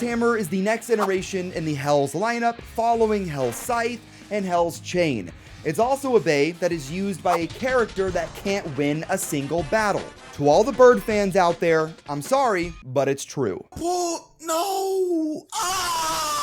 HellsHammer is the next iteration in the Hells lineup, following Hell's Scythe and Hell's Chain. It's also a Bey that is used by a character that can't win a single battle. To all the bird fans out there, I'm sorry, but it's true. Oh, no! Ah!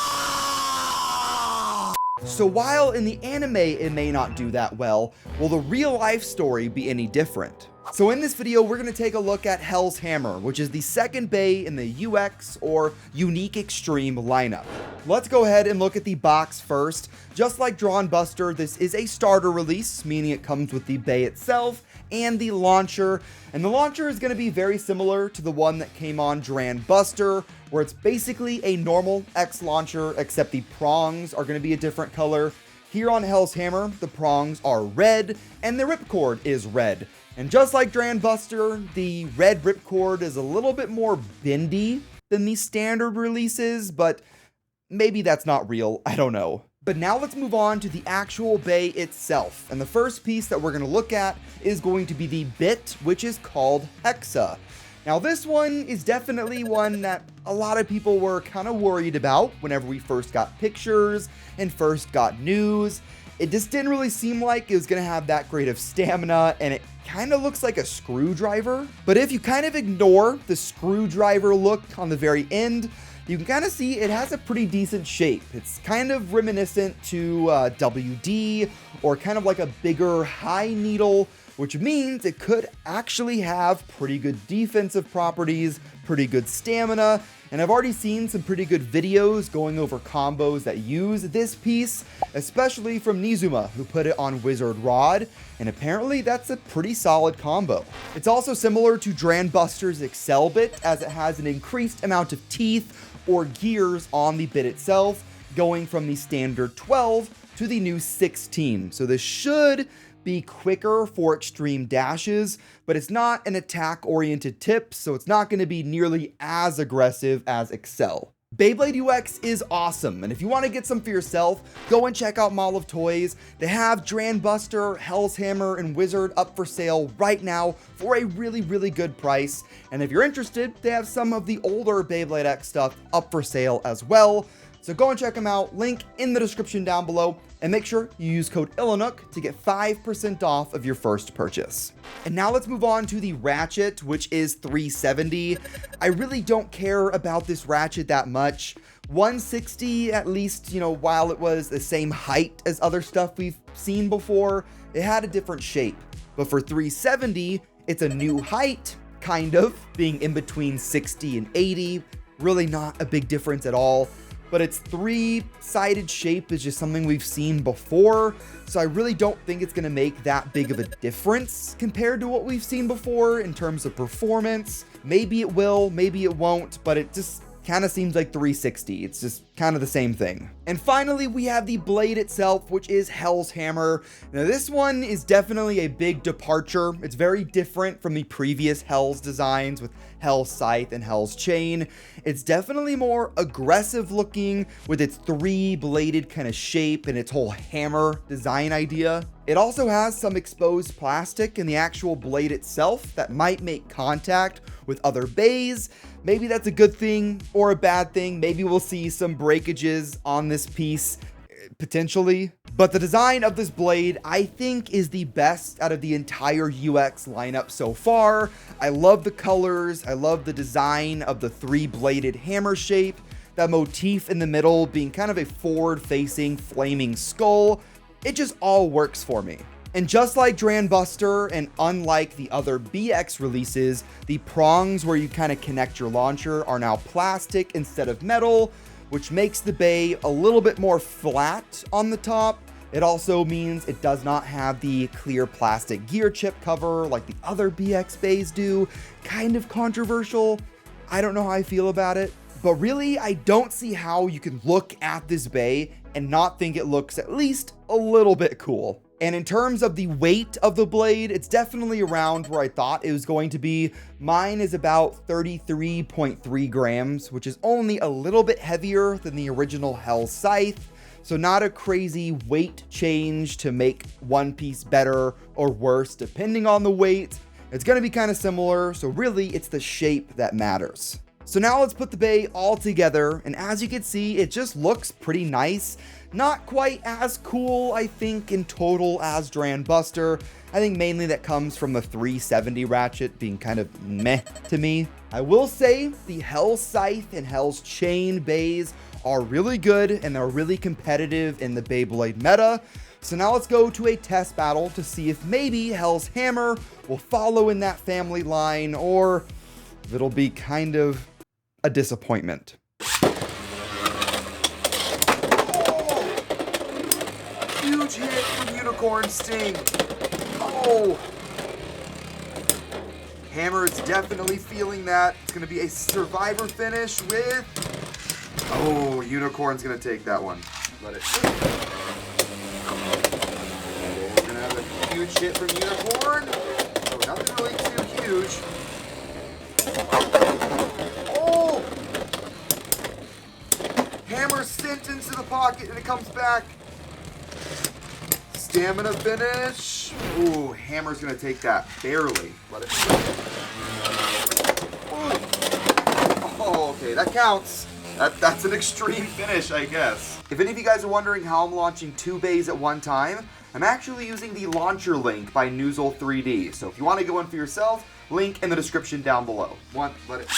So while in the anime it may not do that well, will the real life story be any different? So in this video, we're going to take a look at HellsHammer, which is the second Bey in the UX or Unique Extreme lineup. Let's go ahead and look at the box first. Just like Drawn Buster, this is a starter release, meaning it comes with the Bey itself and the launcher. And the launcher is going to be very similar to the one that came on Drawn Buster, where it's basically a normal X launcher, except the prongs are going to be a different color. Here on HellsHammer, the prongs are red and the ripcord is red. And just like Drawn Buster, the red ripcord is a little bit more bendy than the standard releases, but maybe that's not real, I don't know. But now let's move on to the actual Bey itself. And the first piece that we're going to look at is going to be the bit, which is called Hexa. Now this one is definitely one that a lot of people were kind of worried about whenever we first got pictures and first got news. It just didn't really seem like it was going to have that great of stamina, and it kind of looks like a screwdriver. But if you kind of ignore the screwdriver look on the very end, you can kind of see it has a pretty decent shape. It's kind of reminiscent to WD, or kind of like a bigger high needle, which means it could actually have pretty good defensive properties, pretty good stamina, and I've already seen some pretty good videos going over combos that use this piece, especially from Nizuma, who put it on Wizard Rod, and apparently that's a pretty solid combo. It's also similar to Drawn Buster's Excel bit, as it has an increased amount of teeth or gears on the bit itself, going from the standard 12 to the new 16. So this should be quicker for extreme dashes, but it's not an attack-oriented tip, so it's not going to be nearly as aggressive as Excel. Beyblade UX is awesome, and if you want to get some for yourself, go and check out Mall of Toys. They have Drawn Buster, HellsHammer, and Wizard up for sale right now for a really, really good price. And if you're interested, they have some of the older Beyblade X stuff up for sale as well. So go and check them out, link in the description down below, and make sure you use code ilinnuc to get 5% off of your first purchase. And now let's move on to the ratchet, which is $370. I really don't care about this ratchet that much. $160, at least, you know, while it was the same height as other stuff we've seen before, it had a different shape. But for $370, it's a new height, kind of, being in between 60 and 80. Really not a big difference at all. But its three-sided shape is just something we've seen before, so I really don't think it's going to make that big of a difference compared to what we've seen before in terms of performance. Maybe it will, maybe it won't, but it just kind of seems like $360. It's just kind of the same thing. And finally, we have the blade itself, which is HellsHammer. Now, this one is definitely a big departure. It's very different from the previous Hells designs with Hell's Scythe and Hell's Chain. It's definitely more aggressive looking with its three-bladed kind of shape and its whole hammer design idea. It also has some exposed plastic in the actual blade itself that might make contact with other Beys. Maybe that's a good thing or a bad thing. Maybe we'll see some breakages on this piece, potentially. But the design of this blade, I think, is the best out of the entire UX lineup so far. I love the colors. I love the design of the three-bladed hammer shape. That motif in the middle being kind of a forward-facing flaming skull. It just all works for me. And just like Drawn Buster, and unlike the other BX releases, the prongs where you kind of connect your launcher are now plastic instead of metal, which makes the Bey a little bit more flat on the top. It also means it does not have the clear plastic gear chip cover like the other BX Beys do. Kind of controversial. I don't know how I feel about it. But really, I don't see how you can look at this Bey and not think it looks at least a little bit cool. And in terms of the weight of the blade, it's definitely around where I thought it was going to be. Mine is about 33.3 grams, which is only a little bit heavier than the original Hell's Scythe. So not a crazy weight change to make one piece better or worse, depending on the weight. It's going to be kind of similar. So really, it's the shape that matters. So now let's put the bay all together, and as you can see, it just looks pretty nice. Not quite as cool, I think, in total as Dran Buster. I think mainly that comes from the 370 ratchet being kind of meh to me. I will say the Hell's Scythe and Hell's Chain bays are really good, and they're really competitive in the Beyblade meta. So now let's go to a test battle to see if maybe Hell's Hammer will follow in that family line, or if it'll be kind of a disappointment. Huge hit from Unicorn Sting. Oh! Hammer is definitely feeling that. It's going to be a survivor finish with... Oh, Unicorn's going to take that one. Let it... We're going to have a huge hit from Unicorn. Oh, nothing really too huge. Oh! Hammer sent into the pocket and it comes back. Stamina finish. Ooh, Hammer's gonna take that. Barely. Let it. Oh, okay, that counts. That's an extreme finish, I guess. If any of you guys are wondering how I'm launching 2 bays at one time, I'm actually using the launcher link by Noozle 3D. So if you want to go in for yourself, link in the description down below. One, let it.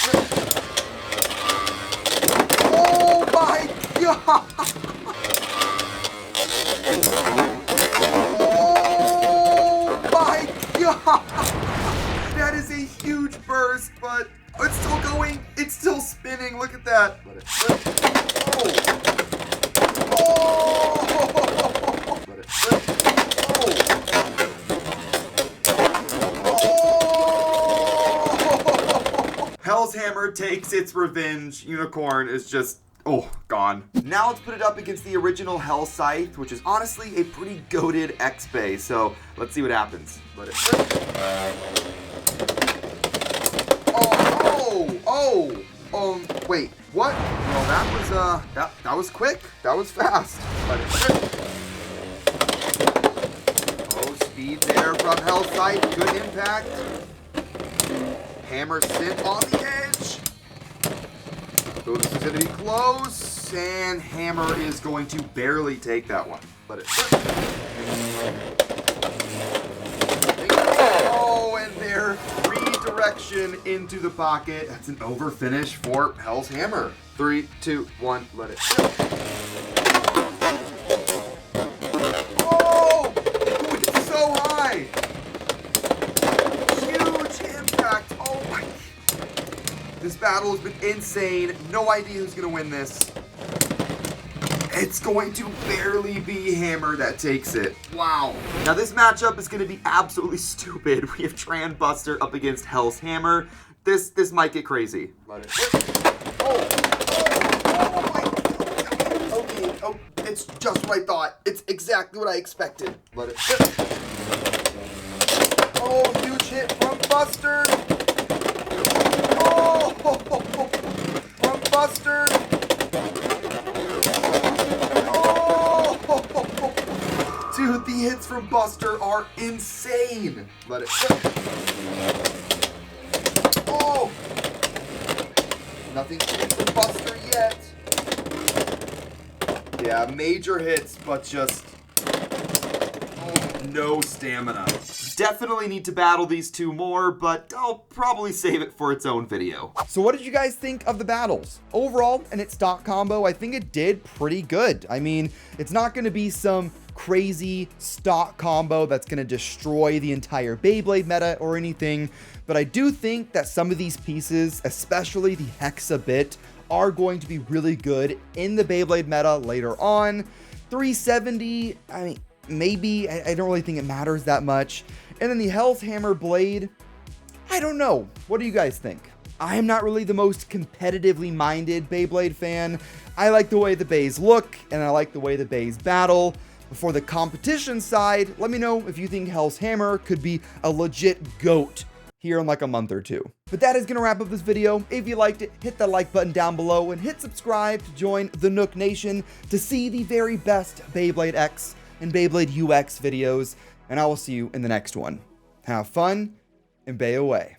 Oh my god! That is a huge burst, but it's still going. It's still spinning. Look at that. Let it flip. Oh! Oh! Let it flip. Oh! Hell's Hammer takes its revenge. Unicorn is just... Oh, gone. Now let's put it up against the original Hell Scythe, which is honestly a pretty goated X-Bay, so let's see what happens. Let it flip. Wait, what? Well, that was quick. That was fast. Let it flip. Oh, speed there from Hell Scythe. Good impact. Hammer sit on the edge. So this is going to be close, and Hammer is going to barely take that one. Let it flip. Oh, and there, redirection into the pocket. That's an over finish for Hell's Hammer. 3, 2, 1, let it flip. Oh! It's so high! Huge impact. Oh my... This battle has been insane. No idea who's going to win this. It's going to barely be Hammer that takes it. Wow. Now this matchup is going to be absolutely stupid. We have Dran Buster up against Hell's Hammer. This might get crazy. Let it flip. Oh my God. Okay. Oh, it's just what I thought. It's exactly what I expected. Let it flip. Oh, huge hit from Buster. Oh, from Buster. Oh, dude, the hits from Buster are insane. Let it flip. Oh, nothing from Buster yet. Yeah, major hits, but just no stamina. Definitely need to battle these two more, but I'll probably save it for its own video. So what did you guys think of the battles? Overall, in its stock combo, I think it did pretty good. I mean, it's not going to be some crazy stock combo that's going to destroy the entire Beyblade meta or anything, but I do think that some of these pieces, especially the Hexa bit, are going to be really good in the Beyblade meta later on. 370, I mean, maybe, I don't really think it matters that much. And then the Hell's Hammer blade, I don't know. What do you guys think? I am not really the most competitively minded Beyblade fan. I like the way the bays look, and I like the way the bays battle. But for the competition side, let me know if you think Hell's Hammer could be a legit GOAT here in like a month or two. But that is going to wrap up this video. If you liked it, hit that like button down below and hit subscribe to join the Nook Nation to see the very best Beyblade X and Beyblade UX videos, and I will see you in the next one. Have fun, and bay away.